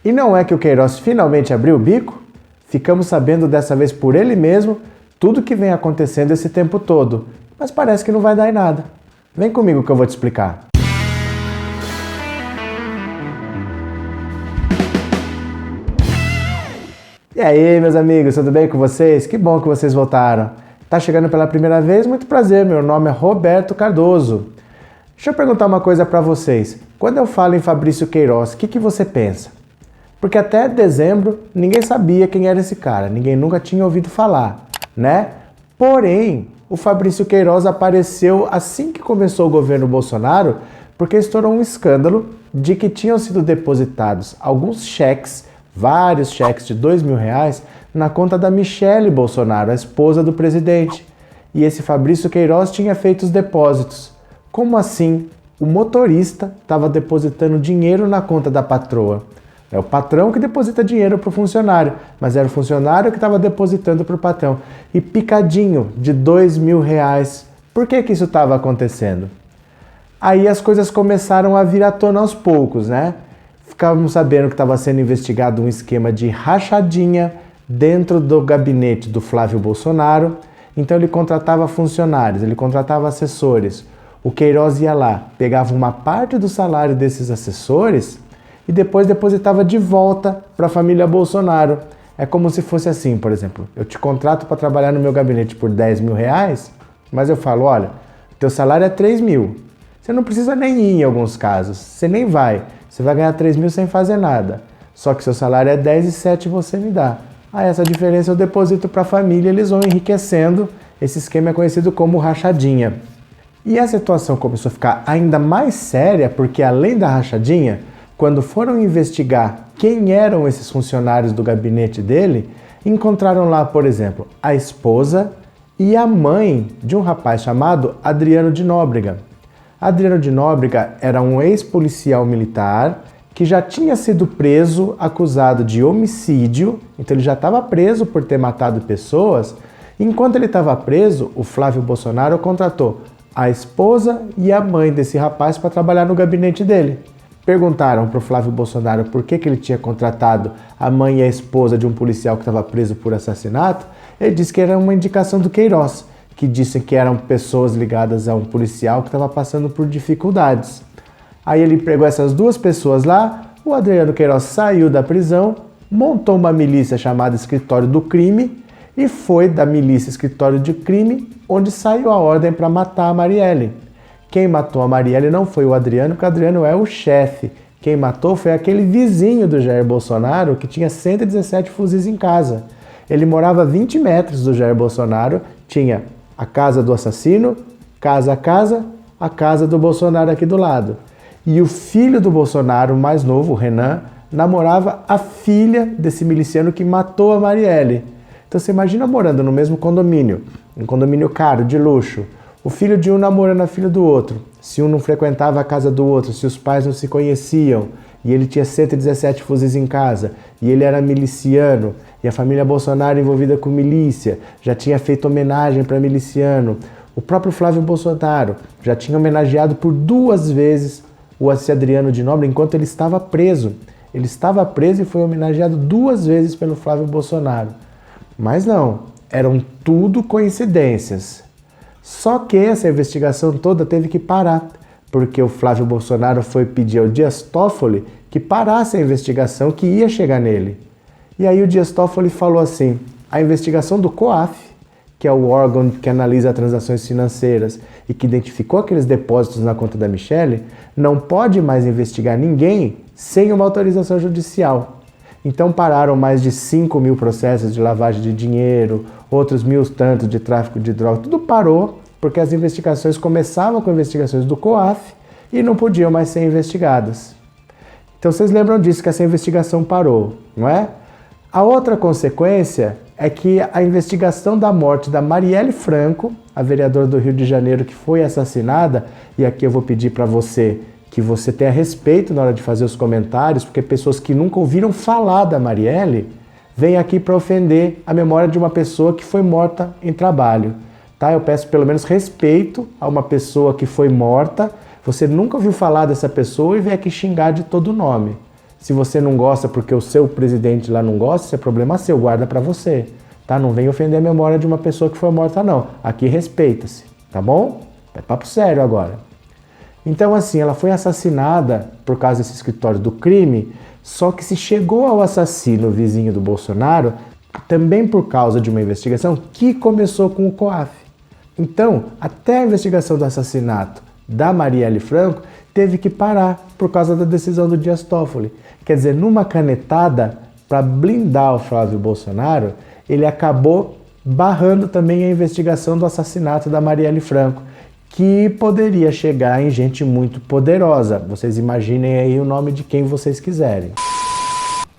E não é que o Queiroz finalmente abriu o bico? Ficamos sabendo dessa vez por ele mesmo tudo que vem acontecendo esse tempo todo, mas parece que não vai dar em nada. Vem comigo que eu vou te explicar. E aí, meus amigos, tudo bem com vocês? Que bom que vocês voltaram. Tá chegando pela primeira vez? Muito prazer, meu nome é Roberto Cardoso. Deixa eu perguntar uma coisa para vocês. Quando eu falo em Fabrício Queiroz, o que você pensa? Porque até dezembro ninguém sabia quem era esse cara, ninguém nunca tinha ouvido falar, né? Porém, o Fabrício Queiroz apareceu assim que começou o governo Bolsonaro, porque estourou um escândalo de que tinham sido depositados alguns cheques, vários cheques de R$2.000, na conta da Michele Bolsonaro, a esposa do presidente. E esse Fabrício Queiroz tinha feito os depósitos. Como assim? O motorista estava depositando dinheiro na conta da patroa. É o patrão que deposita dinheiro para o funcionário, mas era o funcionário que estava depositando para o patrão. E picadinho de R$2.000. Por que isso estava acontecendo? Aí as coisas começaram a vir à tona aos poucos, né? Ficávamos sabendo que estava sendo investigado um esquema de rachadinha dentro do gabinete do Flávio Bolsonaro. Então ele contratava funcionários, ele contratava assessores. O Queiroz ia lá, pegava uma parte do salário desses assessores e depois depositava de volta para a família Bolsonaro. É como se fosse assim, por exemplo, eu te contrato para trabalhar no meu gabinete por R$10.000, mas eu falo, olha, teu salário é 3.000. Você não precisa nem ir em alguns casos, você nem vai. Você vai ganhar 3.000 sem fazer nada. Só que seu salário é 10 e 7 você me dá. Essa diferença eu deposito para a família, eles vão enriquecendo. Esse esquema é conhecido como rachadinha. E a situação começou a ficar ainda mais séria, porque além da rachadinha, quando foram investigar quem eram esses funcionários do gabinete dele, encontraram lá, por exemplo, a esposa e a mãe de um rapaz chamado Adriano de Nóbrega. Adriano de Nóbrega era um ex-policial militar que já tinha sido preso, acusado de homicídio, então ele já estava preso por ter matado pessoas. Enquanto ele estava preso, o Flávio Bolsonaro contratou a esposa e a mãe desse rapaz para trabalhar no gabinete dele. Perguntaram para o Flávio Bolsonaro por que ele tinha contratado a mãe e a esposa de um policial que estava preso por assassinato. Ele disse que era uma indicação do Queiroz, que disse que eram pessoas ligadas a um policial que estava passando por dificuldades. Aí ele pegou essas duas pessoas lá, o Adriano Queiroz saiu da prisão, montou uma milícia chamada Escritório do Crime e foi da milícia Escritório de Crime onde saiu a ordem para matar a Marielle. Quem matou a Marielle não foi o Adriano, porque o Adriano é o chefe. Quem matou foi aquele vizinho do Jair Bolsonaro que tinha 117 fuzis em casa. Ele morava a 20 metros do Jair Bolsonaro, tinha a casa do assassino, casa a casa do Bolsonaro aqui do lado. E o filho do Bolsonaro, mais novo, o Renan, namorava a filha desse miliciano que matou a Marielle. Então você imagina morando no mesmo condomínio, um condomínio caro, de luxo, o filho de um namorando a filha do outro, se um não frequentava a casa do outro, se os pais não se conheciam, e ele tinha 117 fuzis em casa, e ele era miliciano, e a família Bolsonaro envolvida com milícia, já tinha feito homenagem para miliciano. O próprio Flávio Bolsonaro já tinha homenageado por 2 vezes o Adriano de Nóbrega enquanto ele estava preso. Ele estava preso e foi homenageado 2 vezes pelo Flávio Bolsonaro. Mas não, eram tudo coincidências. Só que essa investigação toda teve que parar, porque o Flávio Bolsonaro foi pedir ao Dias Toffoli que parasse a investigação que ia chegar nele. E aí o Dias Toffoli falou assim, a investigação do COAF, que é o órgão que analisa transações financeiras e que identificou aqueles depósitos na conta da Michele, não pode mais investigar ninguém sem uma autorização judicial. Então pararam mais de 5.000 processos de lavagem de dinheiro, outros 1.000 tantos de tráfico de droga, tudo parou porque as investigações começavam com investigações do COAF e não podiam mais ser investigadas. Então vocês lembram disso, que essa investigação parou, não é? A outra consequência é que a investigação da morte da Marielle Franco, a vereadora do Rio de Janeiro que foi assassinada, e aqui eu vou pedir para você que você tenha respeito na hora de fazer os comentários, porque pessoas que nunca ouviram falar da Marielle vêm aqui para ofender a memória de uma pessoa que foi morta em trabalho. Tá? Eu peço pelo menos respeito a uma pessoa que foi morta. Você nunca ouviu falar dessa pessoa e vem aqui xingar de todo nome. Se você não gosta porque o seu presidente lá não gosta, isso é problema seu, guarda pra você, tá? Não vem ofender a memória de uma pessoa que foi morta, não. Aqui respeita-se, tá bom? É papo sério agora. Então, assim, ela foi assassinada por causa desse escritório do crime, só que se chegou ao assassino vizinho do Bolsonaro também por causa de uma investigação que começou com o COAF. Então, até a investigação do assassinato da Marielle Franco teve que parar por causa da decisão do Dias Toffoli. Quer dizer, numa canetada para blindar o Flávio Bolsonaro, ele acabou barrando também a investigação do assassinato da Marielle Franco, que poderia chegar em gente muito poderosa. Vocês imaginem aí o nome de quem vocês quiserem.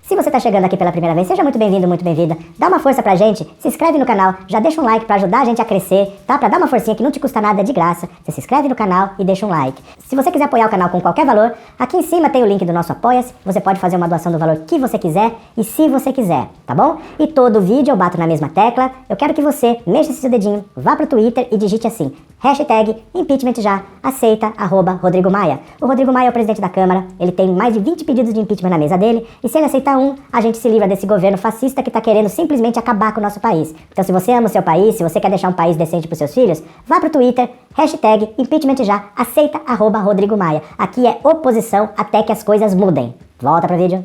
Se você está chegando aqui pela primeira vez, seja muito bem-vindo, muito bem-vinda. Dá uma força pra gente, se inscreve no canal, já deixa um like pra ajudar a gente a crescer, tá? Pra dar uma forcinha que não te custa nada, é de graça. Você se inscreve no canal e deixa um like. Se você quiser apoiar o canal com qualquer valor, aqui em cima tem o link do nosso Apoia-se. Você pode fazer uma doação do valor que você quiser e se você quiser, tá bom? E todo vídeo eu bato na mesma tecla. Eu quero que você mexa esse seu dedinho, vá pro Twitter e digite assim: hashtag impeachment já, aceita, @Rodrigo Maia. O Rodrigo Maia é o presidente da Câmara, ele tem mais de 20 pedidos de impeachment na mesa dele, e se ele aceitar um, a gente se livra desse governo fascista que está querendo simplesmente acabar com o nosso país. Então se você ama o seu país, se você quer deixar um país decente para os seus filhos, vá pro Twitter, hashtag impeachment já, aceita, @Rodrigo Maia. Aqui é oposição até que as coisas mudem. Volta pro vídeo.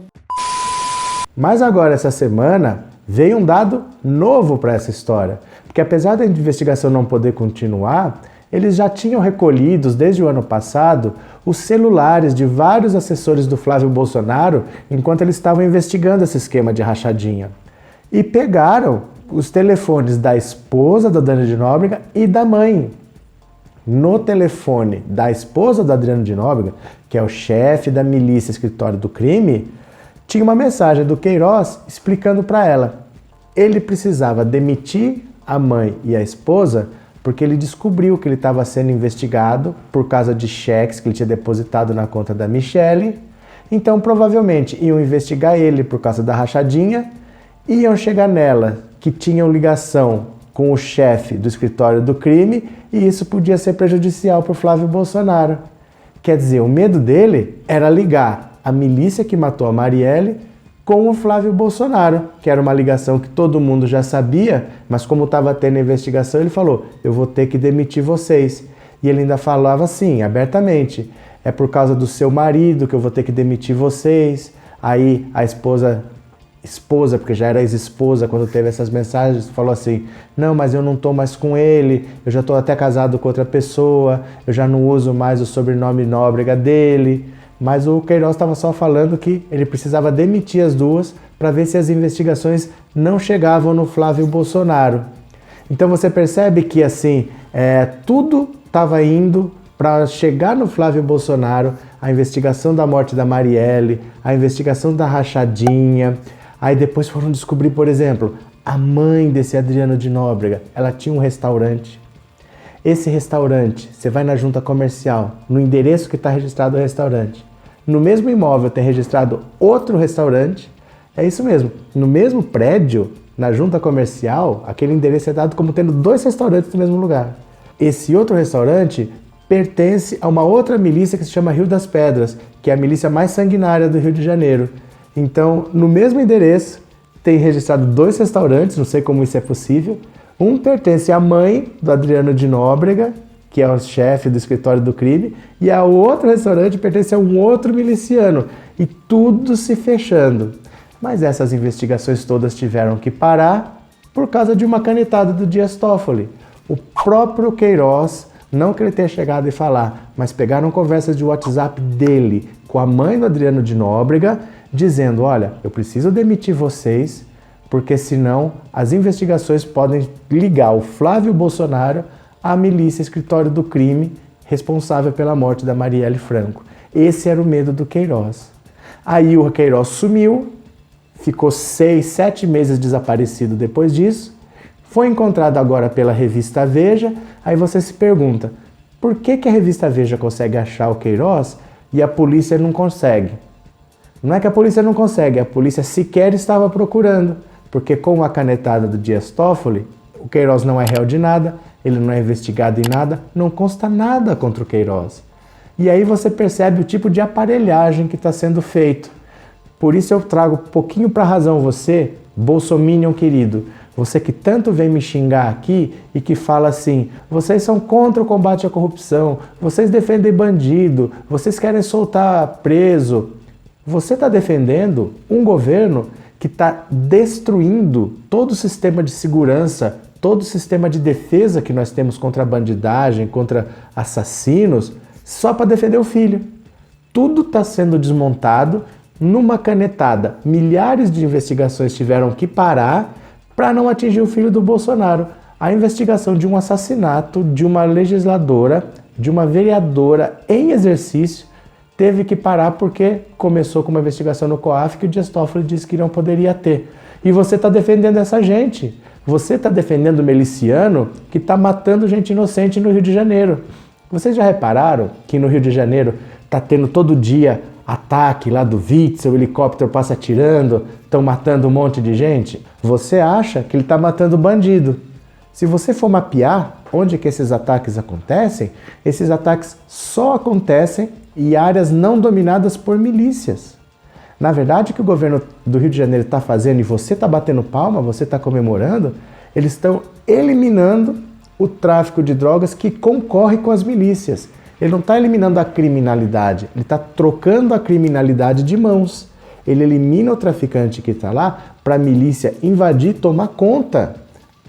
Mas agora, essa semana, veio um dado novo para essa história. Porque apesar da investigação não poder continuar, eles já tinham recolhido, desde o ano passado, os celulares de vários assessores do Flávio Bolsonaro enquanto eles estavam investigando esse esquema de rachadinha. E pegaram os telefones da esposa do Adriano de Nóbrega e da mãe. No telefone da esposa do Adriano de Nóbrega, que é o chefe da milícia escritório do crime, tinha uma mensagem do Queiroz explicando para ela. Ele precisava demitir a mãe e a esposa porque ele descobriu que ele estava sendo investigado por causa de cheques que ele tinha depositado na conta da Michelle. Então, provavelmente, iam investigar ele por causa da rachadinha, iam chegar nela que tinham ligação com o chefe do escritório do crime e isso podia ser prejudicial para o Flávio Bolsonaro. Quer dizer, o medo dele era ligar a milícia que matou a Marielle com o Flávio Bolsonaro, que era uma ligação que todo mundo já sabia, mas como estava tendo investigação, ele falou: eu vou ter que demitir vocês. E ele ainda falava assim, abertamente: é por causa do seu marido que eu vou ter que demitir vocês. Aí a esposa, porque já era ex-esposa quando teve essas mensagens, falou assim: não, mas eu não estou mais com ele, eu já estou até casado com outra pessoa, eu já não uso mais o sobrenome Nóbrega dele. Mas o Queiroz estava só falando que ele precisava demitir as duas para ver se as investigações não chegavam no Flávio Bolsonaro. Então você percebe que assim, tudo estava indo para chegar no Flávio Bolsonaro, a investigação da morte da Marielle, a investigação da rachadinha. Aí depois foram descobrir, por exemplo, a mãe desse Adriano de Nóbrega, ela tinha um restaurante. Esse restaurante, você vai na junta comercial, no endereço que está registrado o restaurante. No mesmo imóvel tem registrado outro restaurante. É isso mesmo, no mesmo prédio, na junta comercial, aquele endereço é dado como tendo 2 restaurantes no mesmo lugar. Esse outro restaurante pertence a uma outra milícia que se chama Rio das Pedras, que é a milícia mais sanguinária do Rio de Janeiro. Então, no mesmo endereço, tem registrado 2 restaurantes, não sei como isso é possível. Um pertence à mãe do Adriano de Nóbrega, que é o chefe do escritório do crime, e a outro restaurante pertence a um outro miliciano. E tudo se fechando. Mas essas investigações todas tiveram que parar por causa de uma canetada do Dias Toffoli. O próprio Queiroz, não que ele tenha chegado e falar, mas pegaram conversas de WhatsApp dele com a mãe do Adriano de Nóbrega, dizendo: olha, eu preciso demitir vocês, porque senão as investigações podem ligar o Flávio Bolsonaro à milícia escritório do crime responsável pela morte da Marielle Franco. Esse era o medo do Queiroz. Aí o Queiroz sumiu, ficou 6, 7 meses desaparecido depois disso, foi encontrado agora pela revista Veja. Aí você se pergunta, por que a revista Veja consegue achar o Queiroz e a polícia não consegue? Não é que a polícia não consegue, a polícia sequer estava procurando, porque com a canetada do Dias Toffoli, o Queiroz não é réu de nada, ele não é investigado em nada, não consta nada contra o Queiroz. E aí você percebe o tipo de aparelhagem que está sendo feito. Por isso eu trago um pouquinho para a razão você, bolsominion querido. Você que tanto vem me xingar aqui e que fala assim, vocês são contra o combate à corrupção, vocês defendem bandido, vocês querem soltar preso. Você está defendendo um governo que está destruindo todo o sistema de segurança, todo o sistema de defesa que nós temos contra a bandidagem, contra assassinos, só para defender o filho. Tudo está sendo desmontado numa canetada. Milhares de investigações tiveram que parar para não atingir o filho do Bolsonaro. A investigação de um assassinato de uma legisladora, de uma vereadora em exercício, teve que parar porque começou com uma investigação no COAF que o Dias Toffoli disse que não poderia ter. E você está defendendo essa gente. Você está defendendo o miliciano que está matando gente inocente no Rio de Janeiro. Vocês já repararam que no Rio de Janeiro está tendo todo dia ataque lá do Witzel, o helicóptero passa atirando, estão matando um monte de gente? Você acha que ele está matando bandido. Se você for mapear onde que esses ataques acontecem, esses ataques só acontecem em áreas não dominadas por milícias. Na verdade, o que o governo do Rio de Janeiro está fazendo, e você está batendo palma, você está comemorando, eles estão eliminando o tráfico de drogas que concorre com as milícias. Ele não está eliminando a criminalidade, ele está trocando a criminalidade de mãos. Ele elimina o traficante que está lá para a milícia invadir e tomar conta.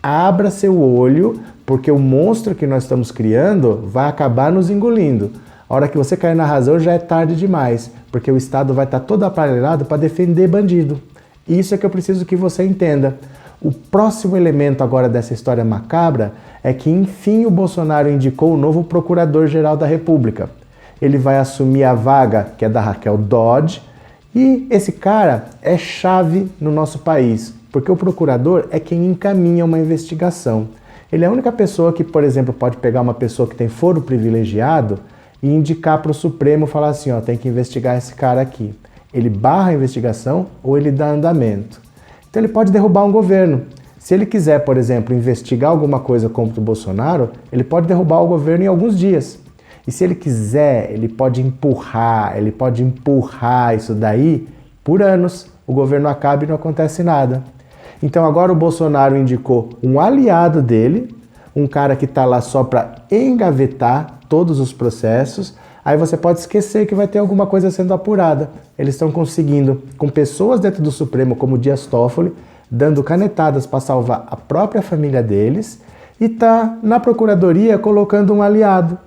Abra seu olho, porque o monstro que nós estamos criando vai acabar nos engolindo. A hora que você cair na razão já é tarde demais, porque o Estado vai estar todo aparelhado para defender bandido. Isso é que eu preciso que você entenda. O próximo elemento agora dessa história macabra é que, enfim, o Bolsonaro indicou o novo Procurador-Geral da República. Ele vai assumir a vaga que é da Raquel Dodge, e esse cara é chave no nosso país, porque o procurador é quem encaminha uma investigação. Ele é a única pessoa que, por exemplo, pode pegar uma pessoa que tem foro privilegiado e indicar para o Supremo, falar assim, ó, tem que investigar esse cara aqui. Ele barra a investigação ou ele dá andamento. Então ele pode derrubar um governo. Se ele quiser, por exemplo, investigar alguma coisa contra o Bolsonaro, ele pode derrubar o governo em alguns dias. E se ele quiser, ele pode empurrar isso daí por anos. O governo acaba e não acontece nada. Então agora o Bolsonaro indicou um aliado dele, um cara que está lá só para engavetar todos os processos. Aí você pode esquecer que vai ter alguma coisa sendo apurada. Eles estão conseguindo, com pessoas dentro do Supremo como Dias Toffoli, dando canetadas para salvar a própria família deles, e tá na Procuradoria colocando um aliado.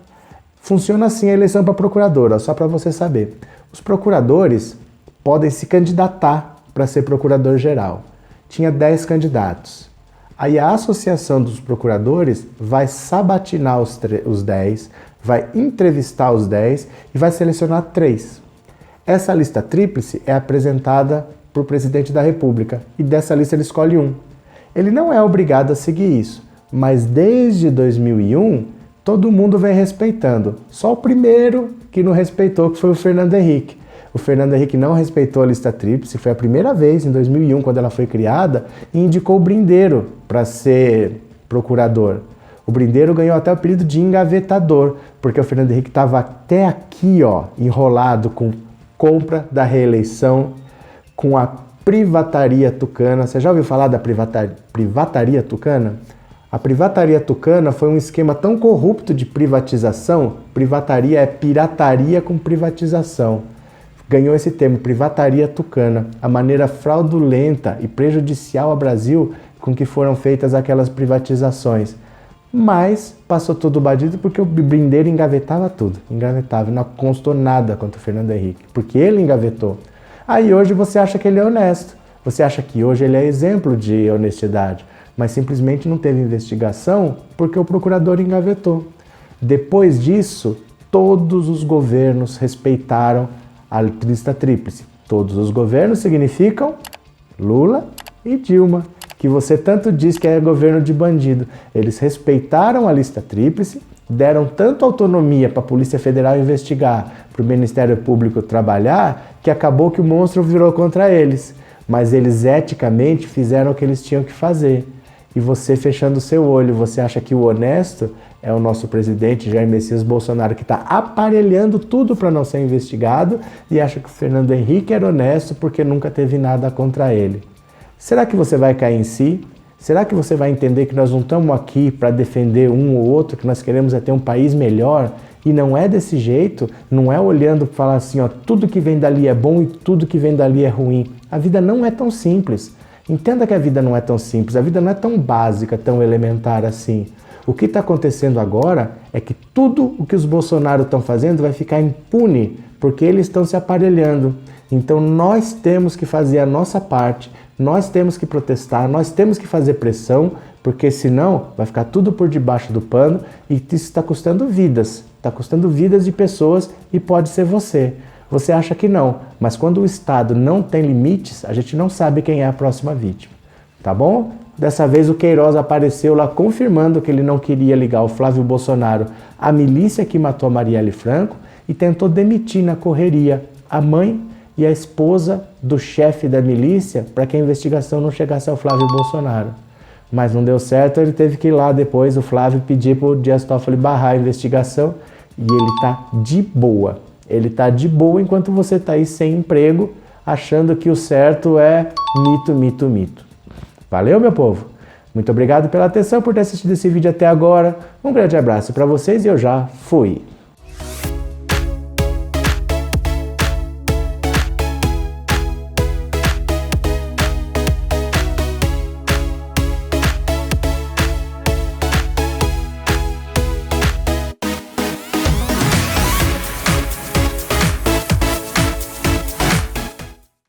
Funciona assim a eleição para procuradora, só para você saber. Os procuradores podem se candidatar para ser procurador-geral. Tinha 10 candidatos. Aí a Associação dos Procuradores vai sabatinar os 10, vai entrevistar os 10 e vai selecionar 3. Essa lista tríplice é apresentada para o presidente da República e dessa lista ele escolhe um. Ele não é obrigado a seguir isso, mas desde 2001 todo mundo vem respeitando. Só o primeiro que não respeitou, que foi o Fernando Henrique. O Fernando Henrique não respeitou a lista tríplice, foi a primeira vez, em 2001, quando ela foi criada, e indicou o Brindeiro para ser procurador. O Brindeiro ganhou até o apelido de engavetador, porque o Fernando Henrique estava até aqui, ó, enrolado com compra da reeleição, com a privataria tucana. Você já ouviu falar da privataria tucana? A privataria tucana foi um esquema tão corrupto de privatização. Privataria é pirataria com privatização. Ganhou esse termo, privataria tucana, a maneira fraudulenta e prejudicial ao Brasil com que foram feitas aquelas privatizações. Mas passou tudo batido porque o Brindeiro engavetava tudo, engavetava, não constou nada contra o Fernando Henrique, porque ele engavetou. Aí hoje você acha que ele é honesto, você acha que hoje ele é exemplo de honestidade, mas simplesmente não teve investigação porque o procurador engavetou. Depois disso, todos os governos respeitaram a lista tríplice. Todos os governos significam Lula e Dilma, que você tanto diz que é governo de bandido. Eles respeitaram a lista tríplice, deram tanto autonomia para a Polícia Federal investigar, para o Ministério Público trabalhar, que acabou que o monstro virou contra eles. Mas eles eticamente fizeram o que eles tinham que fazer. E você fechando o seu olho, você acha que o honesto é o nosso presidente Jair Messias Bolsonaro, que está aparelhando tudo para não ser investigado e acha que o Fernando Henrique era honesto porque nunca teve nada contra ele. Será que você vai cair em si? Será que você vai entender que nós não estamos aqui para defender um ou outro, que nós queremos é ter um país melhor? E não é desse jeito, não é olhando para falar assim, ó, tudo que vem dali é bom e tudo que vem dali é ruim. A vida não é tão simples. Entenda que a vida não é tão simples, a vida não é tão básica, tão elementar assim. O que está acontecendo agora é que tudo o que os Bolsonaro estão fazendo vai ficar impune, porque eles estão se aparelhando. Então nós temos que fazer a nossa parte, nós temos que protestar, nós temos que fazer pressão, porque senão vai ficar tudo por debaixo do pano e isso está custando vidas. Está custando vidas de pessoas e pode ser você. Você acha que não, mas quando o Estado não tem limites, a gente não sabe quem é a próxima vítima. Tá bom? Dessa vez o Queiroz apareceu lá confirmando que ele não queria ligar o Flávio Bolsonaro à milícia que matou a Marielle Franco e tentou demitir na correria a mãe e a esposa do chefe da milícia para que a investigação não chegasse ao Flávio Bolsonaro. Mas não deu certo, ele teve que ir lá depois, o Flávio, pedir para o Dias Toffoli barrar a investigação e ele está de boa. Ele está de boa enquanto você está aí sem emprego, achando que o certo é mito, mito, mito. Valeu, meu povo? Muito obrigado pela atenção, por ter assistido esse vídeo até agora. Um grande abraço para vocês e eu já fui!